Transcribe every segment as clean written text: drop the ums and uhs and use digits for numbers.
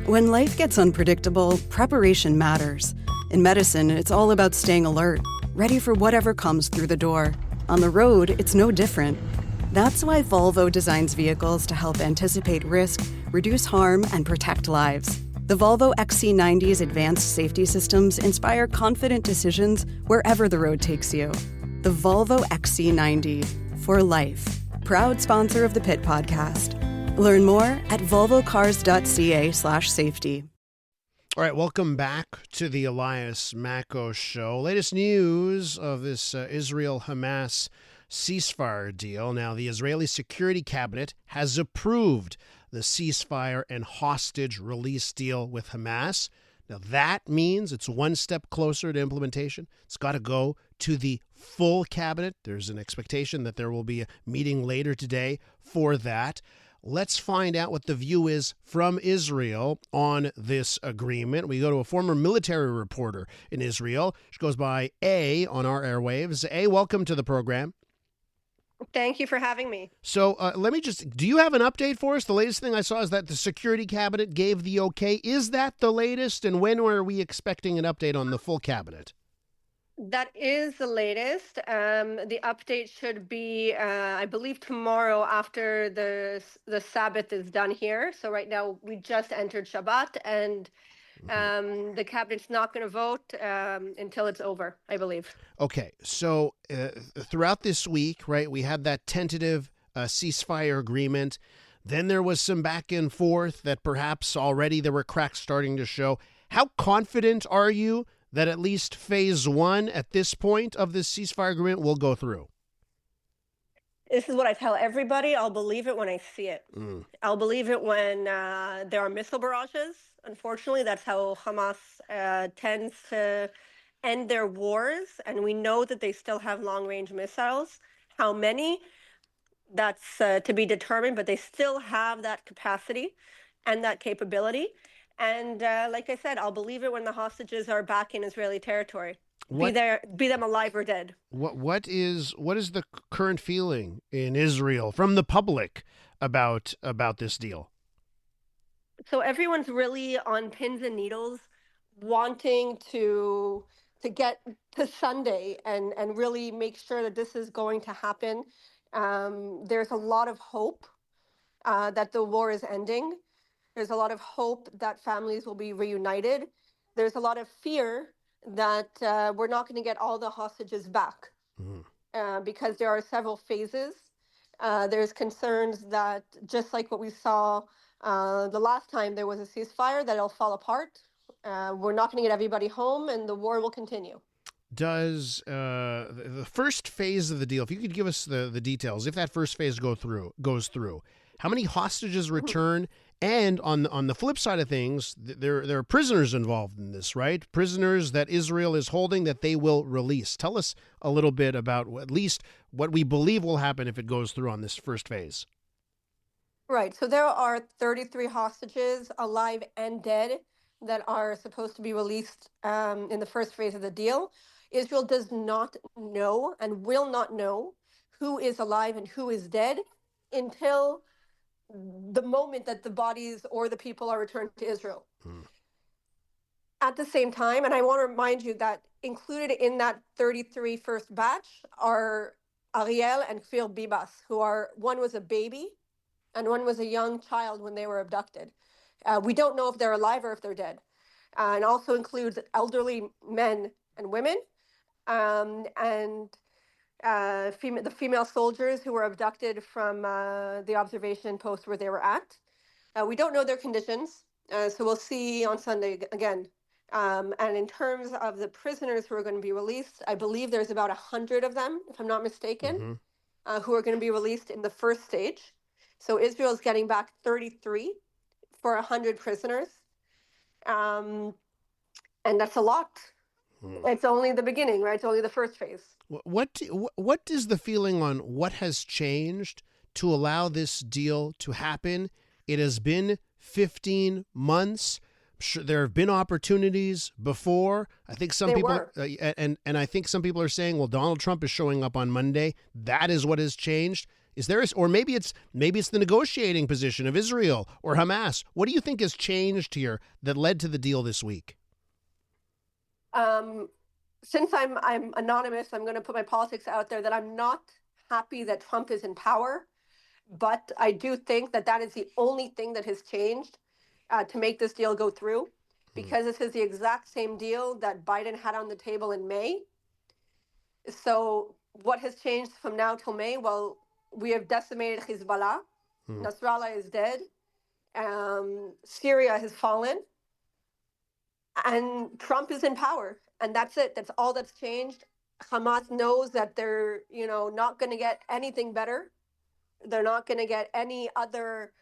When life gets unpredictable, preparation matters. In medicine, it's all about staying alert, ready for whatever comes through the door. On the road, it's no different. That's why Volvo designs vehicles to help anticipate risk, reduce harm, and protect lives. The Volvo XC90's advanced safety systems inspire confident decisions wherever the road takes you. The Volvo XC90, for life. Proud sponsor of the Pit Podcast. Learn more at volvocars.ca/safety. All right, welcome back to the Elias Macko Show. Latest news of this Israel-Hamas ceasefire deal. Now, the Israeli Security Cabinet has approved the ceasefire and hostage release deal with Hamas. Now, that means it's one step closer to implementation. It's got to go to the full cabinet. There's an expectation that there will be a meeting later today for that. Let's find out what the view is from Israel on this agreement. We go to a former military reporter in Israel. She goes by A on our airwaves. A, welcome to the program. Thank you for having me. So do you have an update for us? The latest thing I saw is that the Security Cabinet gave the okay. Is that the latest? And when are we expecting an update on the full cabinet? That is the latest. The update should be, I believe, tomorrow after the Sabbath is done here. So right now we just entered Shabbat, and the cabinet's not going to vote until it's over, I believe. Okay, so throughout this week, right, we had that tentative ceasefire agreement. Then there was some back and forth that perhaps already there were cracks starting to show. How confident are you that at least phase one at this point of this ceasefire agreement will go through? This is what I tell everybody. I'll believe it when I see it. I'll believe it when there are missile barrages. Unfortunately, that's how Hamas tends to end their wars. And we know that they still have long-range missiles. How many? That's to be determined, but they still have that capacity and that capability. And like I said, I'll believe it when the hostages are back in Israeli territory, be them alive or dead. What is the current feeling in Israel from the public about this deal? So everyone's really on pins and needles, wanting to get to Sunday and really make sure that this is going to happen. There's a lot of hope that the war is ending. There's a lot of hope that families will be reunited. There's a lot of fear that we're not going to get all the hostages back because there are several phases. There's concerns that, just like what we saw the last time there was a ceasefire, that it'll fall apart. We're not going to get everybody home, and the war will continue. Does the first phase of the deal, if you could give us the details, if that first phase goes through, how many hostages return? And on the flip side of things, there are prisoners involved in this, right? Prisoners that Israel is holding that they will release. Tell us a little bit about at least what we believe will happen if it goes through on this first phase. Right. So there are 33 hostages, alive and dead, that are supposed to be released in the first phase of the deal. Israel does not know and will not know who is alive and who is dead until the moment that the bodies or the people are returned to Israel. At the same time, and I want to remind you that included in that 33 first batch are Ariel and Kfir Bibas, one was a baby and one was a young child when they were abducted. We don't know if they're alive or if they're dead. And also includes elderly men and women, and the female soldiers who were abducted from the observation post where they were at. We don't know their conditions, so we'll see on Sunday again. And in terms of the prisoners who are going to be released, I believe there's about 100 of them, if I'm not mistaken, who are going to be released in the first stage. So Israel is getting back 33 for 100 prisoners. And that's a lot. It's only the beginning, right? It's only the first phase. What is the feeling on what has changed to allow this deal to happen? It has been 15 months. Sure, there have been opportunities before. I think some people, and I think some people are saying, well, Donald Trump is showing up on Monday. That is what has changed. Is there, or maybe it's the negotiating position of Israel or Hamas? What do you think has changed here that led to the deal this week? Um, since I'm anonymous, I'm going to put my politics out there that I'm not happy that Trump is in power, but I do think that that is the only thing that has changed to make this deal go through, because this is the exact same deal that Biden had on the table in May. So what has changed from now till May? Well, we have decimated Hezbollah. Nasrallah is dead. Syria has fallen, and Trump is in power, and that's it. That's all that's changed. Hamas knows that they're, not going to get anything better. They're not going to get any other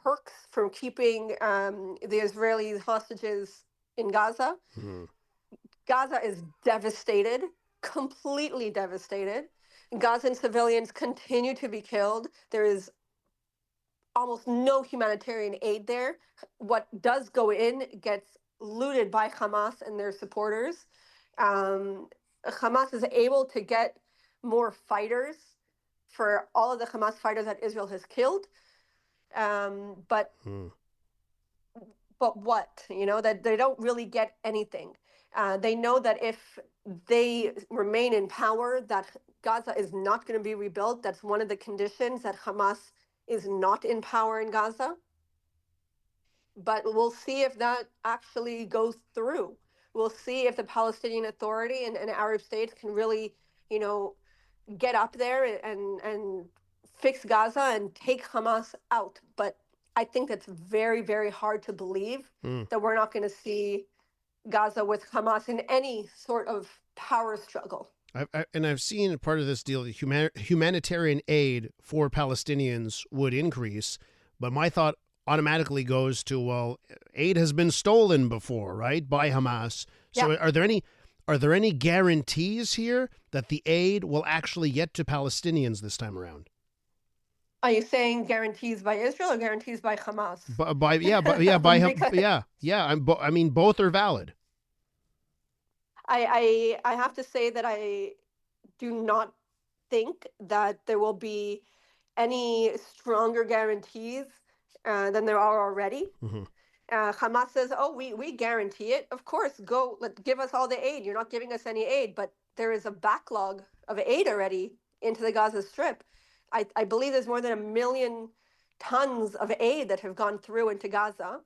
perks from keeping the Israeli hostages in Gaza. Gaza is devastated, completely devastated. Gazan civilians continue to be killed. There is almost no humanitarian aid there. What does go in gets looted by Hamas and their supporters. Hamas is able to get more fighters for all of the Hamas fighters that Israel has killed. But what? That they don't really get anything. They know that if they remain in power, that Gaza is not going to be rebuilt. That's one of the conditions, that Hamas is not in power in Gaza. But we'll see if that actually goes through. We'll see if the Palestinian Authority and Arab states can really, get up there and fix Gaza and take Hamas out. But I think that's very, very hard to believe that we're not going to see Gaza with Hamas in any sort of power struggle. I've seen part of this deal, the humanitarian aid for Palestinians would increase, but my thought automatically goes to, well, aid has been stolen before, right, by Hamas. So are there any guarantees here that the aid will actually get to Palestinians this time around? Are you saying guarantees by Israel or guarantees by Hamas? I mean, both are valid. I have to say that I do not think that there will be any stronger guarantees than there are already. Hamas says, "Oh, we guarantee it. Of course, give us all the aid. You're not giving us any aid, but there is a backlog of aid already into the Gaza Strip. I believe there's more than 1 million tons of aid that have gone through into Gaza,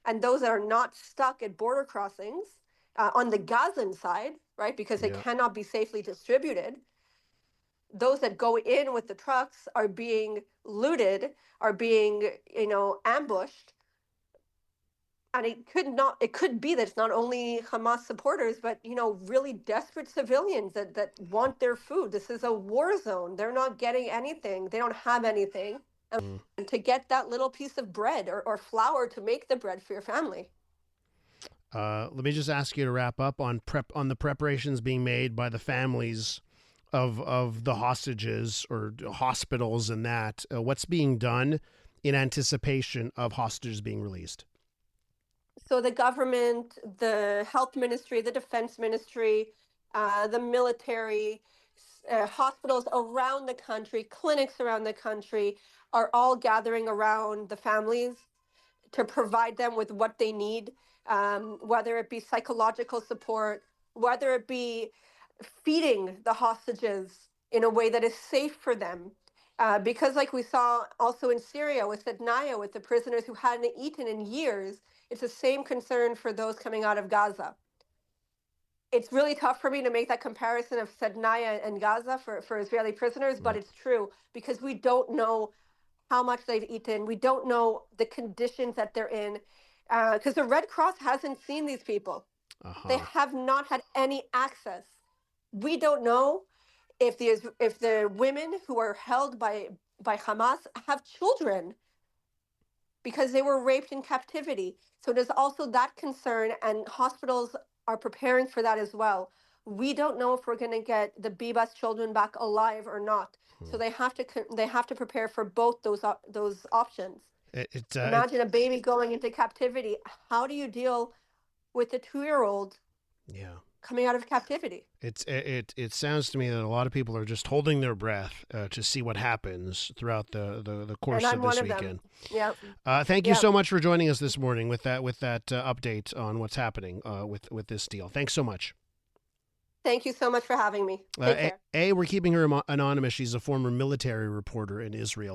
and those that are not stuck at border crossings on the Gazan side, right, because they cannot be safely distributed. Those that go in with the trucks are being looted, are being, ambushed." And it could be that it's not only Hamas supporters, but, really desperate civilians that want their food. This is a war zone. They're not getting anything. They don't have anything. And to get that little piece of bread or flour to make the bread for your family. Let me just ask you to wrap up on the preparations being made by the families of the hostages or hospitals and that. What's being done in anticipation of hostages being released? So the government, the health ministry, the defense ministry, the military, hospitals around the country, clinics around the country are all gathering around the families to provide them with what they need, whether it be psychological support, whether it be feeding the hostages in a way that is safe for them. Because like we saw also in Syria with Sednaya, with the prisoners who hadn't eaten in years, it's the same concern for those coming out of Gaza. It's really tough for me to make that comparison of Sednaya and Gaza for Israeli prisoners, but it's true because we don't know how much they've eaten. We don't know the conditions that they're in because the Red Cross hasn't seen these people. They have not had any access. We don't know if the women who are held by Hamas have children because they were raped in captivity. So there's also that concern, and hospitals are preparing for that as well. We don't know if we're going to get the Bibas children back alive or not. So they have to prepare for both those options. Imagine a baby going into captivity. How do you deal with a 2-year-old? Yeah. coming out of captivity. It sounds to me that a lot of people are just holding their breath to see what happens throughout the course And I'm of this one of weekend. them. Yeah. Thank you Yeah. so much for joining us this morning with that update on what's happening with this deal. Thanks so much. Thank you so much for having me. Take care. We're keeping her anonymous. She's a former military reporter in Israel.